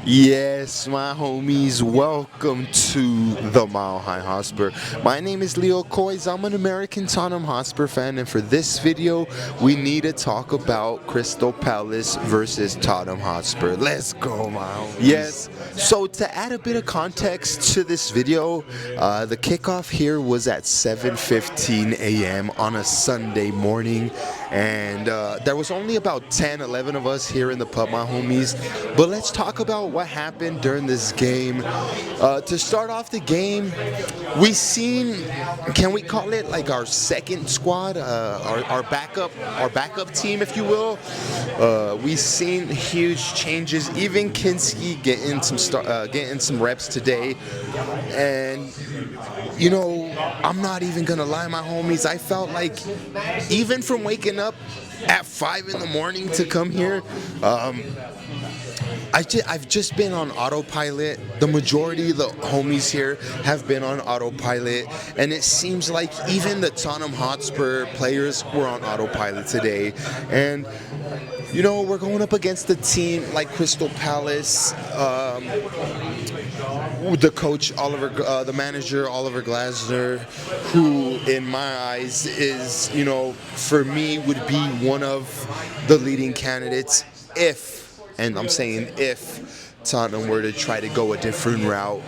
Yes, my homies, welcome to the Mile High Hotspur. My name is Leo COYS. I'm an American Tottenham Hotspur fan, and for this video, we need to talk about Crystal Palace versus Tottenham Hotspur. Let's go, my homies. Yes, so to add a bit of context to this video, the kickoff here was at 7:15 a.m. on a Sunday morning, and there was only about 10, 11 of us here in the pub, my homies. But let's talk about what happened during this game. To start off the game, we seen, can we call it like our second squad, our backup team, if you will. We seen huge changes. Even Kinski getting some reps today, and you know, I'm not even gonna lie, my homies. I felt like even from waking up at 5 in the morning to come here, I've just been on autopilot. The majority of the homies here have been on autopilot, and it seems like even the Tottenham Hotspur players were on autopilot today. And you know, we're going up against a team like Crystal Palace. The coach the manager Oliver Glasner, who in my eyes is, you know, for me would be one of the leading candidates if, and I'm saying if, Tottenham were to try to go a different route.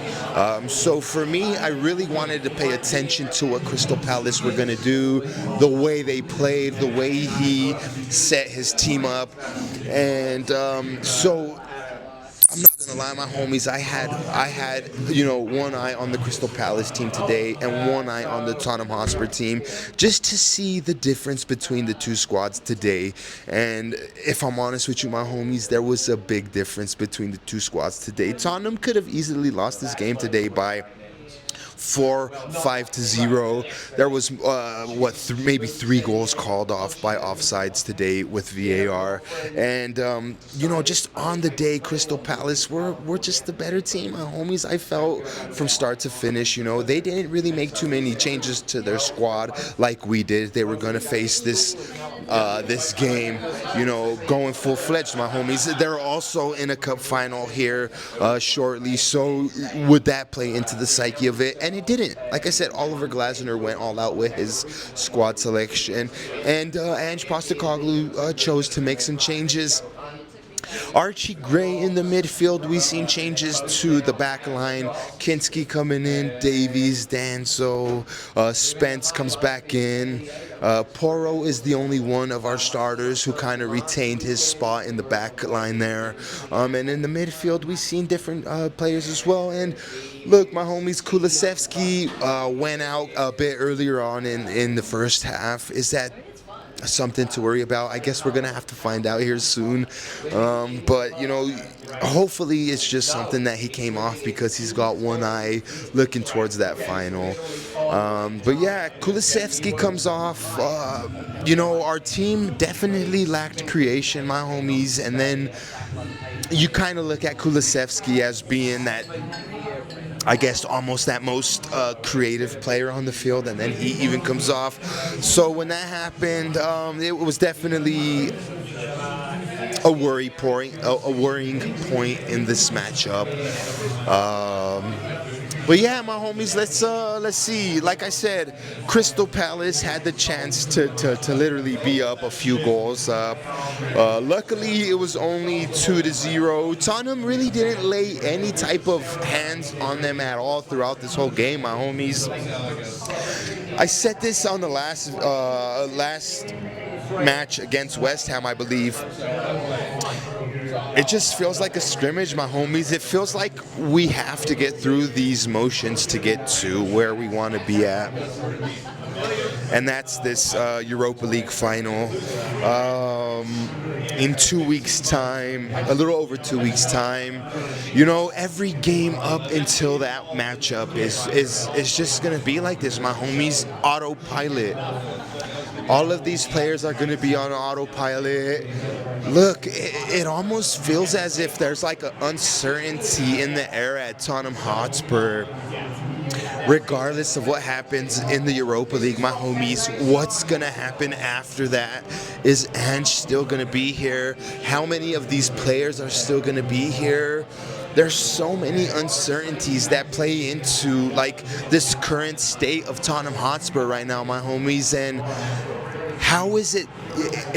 So for me, I really wanted to pay attention to what Crystal Palace were going to do, the way they played, the way he set his team up, and so I'm not gonna lie, my homies. I had, you know, one eye on the Crystal Palace team today and one eye on the Tottenham Hotspur team, just to see the difference between the two squads today. And if I'm honest with you, my homies, there was a big difference between the two squads today. Tottenham could have easily lost this game today by 4-5-0. There was maybe 3 goals called off by offsides today with VAR, and you know, just on the day, Crystal Palace were just the better team, my homies. I felt from start to finish, you know, they didn't really make too many changes to their squad like we did. They were gonna face this game, you know, going full-fledged, my homies. They're also in a cup final here shortly, so would that play into the psyche of it? And it didn't. Like I said, Oliver Glasner went all out with his squad selection, and Ange Postecoglou chose to make some changes. Archie Gray in the midfield, we seen changes to the back line. Kinski coming in, Davies, Danso, Spence comes back in. Porro is the only one of our starters who kind of retained his spot in the back line there. And in the midfield, we seen different players as well. And look, my homies, Kulusevski went out a bit earlier on in the first half. Is that something to worry about? I guess we're gonna have to find out here soon, but you know, hopefully it's just something that he came off because he's got one eye looking towards that final. But yeah, Kulusevski comes off. You know, our team definitely lacked creation, my homies, and then you kind of look at Kulusevski as being that, I guess, almost that most creative player on the field, and then he even comes off. So when that happened, it was definitely a worrying point in this matchup. But yeah, my homies, let's see. Like I said, Crystal Palace had the chance to literally be up a few goals up. Luckily, it was only 2-0. Tottenham really didn't lay any type of hands on them at all throughout this whole game, my homies. I said this on the last match against West Ham, I believe. It just feels like a scrimmage, my homies. It feels like we have to get through these motions to get to where we want to be at. And that's this Europa League final. In 2 weeks' time, a little over 2 weeks' time. You know, every game up until that matchup is just going to be like this, my homies. Autopilot. All of these players are going to be on autopilot. Look, it almost feels as if there's like an uncertainty in the air at Tottenham Hotspur. Regardless of what happens in the Europa League, my homies, what's going to happen after that? Is Ange still going to be here? How many of these players are still going to be here? there's so many uncertainties that play into like this current state of Tottenham Hotspur right now, my homies. And how is it?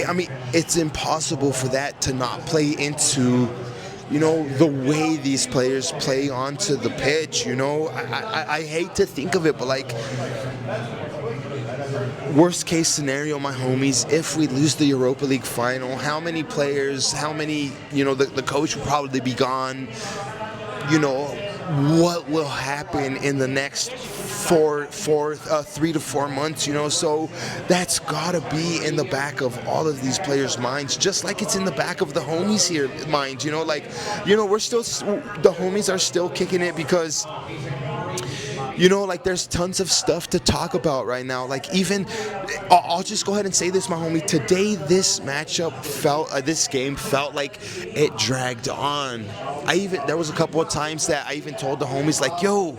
I mean, it's impossible for that to not play into, you know, the way these players play onto the pitch. You know, I hate to think of it, but like, worst case scenario, my homies, if we lose the Europa League final, how many players, how many, you know, the coach will probably be gone. You know, what will happen in the next 3 to 4 months, you know? So that's gotta be in the back of all of these players' minds, just like it's in the back of the homies here minds, you know? Like, you know, the homies are still kicking it because, you know, like, there's tons of stuff to talk about right now. Like, even, I'll just go ahead and say this, my homie. Today, this game felt like it dragged on. There was a couple of times that I even told the homies, like, yo,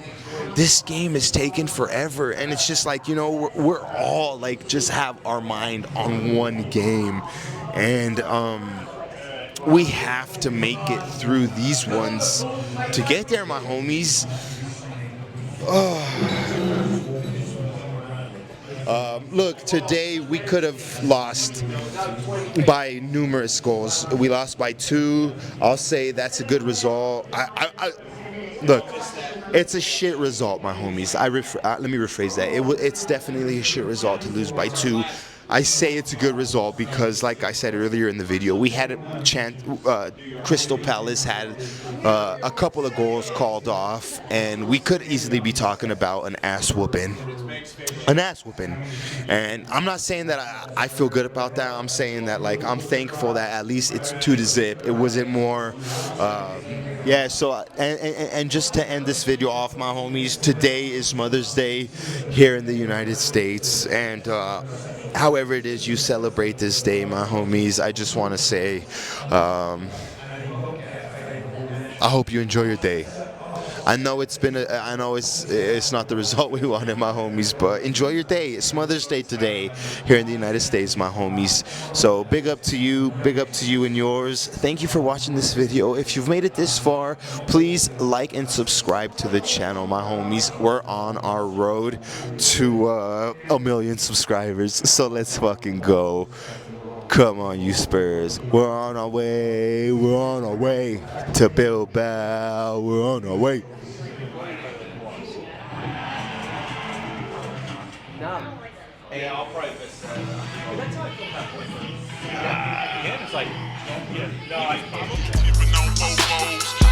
this game is taking forever. And it's just like, you know, we're all, like, just have our mind on one game. And, we have to make it through these ones to get there, my homies. Look, today we could have lost by numerous goals. We lost by 2. I'll say that's a good result. Look, it's a shit result, my homies. Let me rephrase that. It's definitely a shit result to lose by 2. I say it's a good result because, like I said earlier in the video, we had a chance. Crystal Palace had a couple of goals called off, and we could easily be talking about an ass whooping. And I'm not saying that I feel good about that. I'm saying that, like, I'm thankful that at least it's 2-0. It wasn't more. Yeah. So and just to end this video off, my homies, today is Mother's Day here in the United States, and however it is you celebrate this day, my homies, I just want to say, I hope you enjoy your day. I know it's not the result we wanted, my homies, but enjoy your day. It's Mother's Day today here in the United States, my homies. So big up to you and yours. Thank you for watching this video. If you've made it this far, please like and subscribe to the channel, my homies. We're on our road to 1 million subscribers, so let's fucking go. Come on, you Spurs. We're on our way to Bilbao. We're on our way. Yeah, I'll probably miss that. Again, it's like, no, I probably.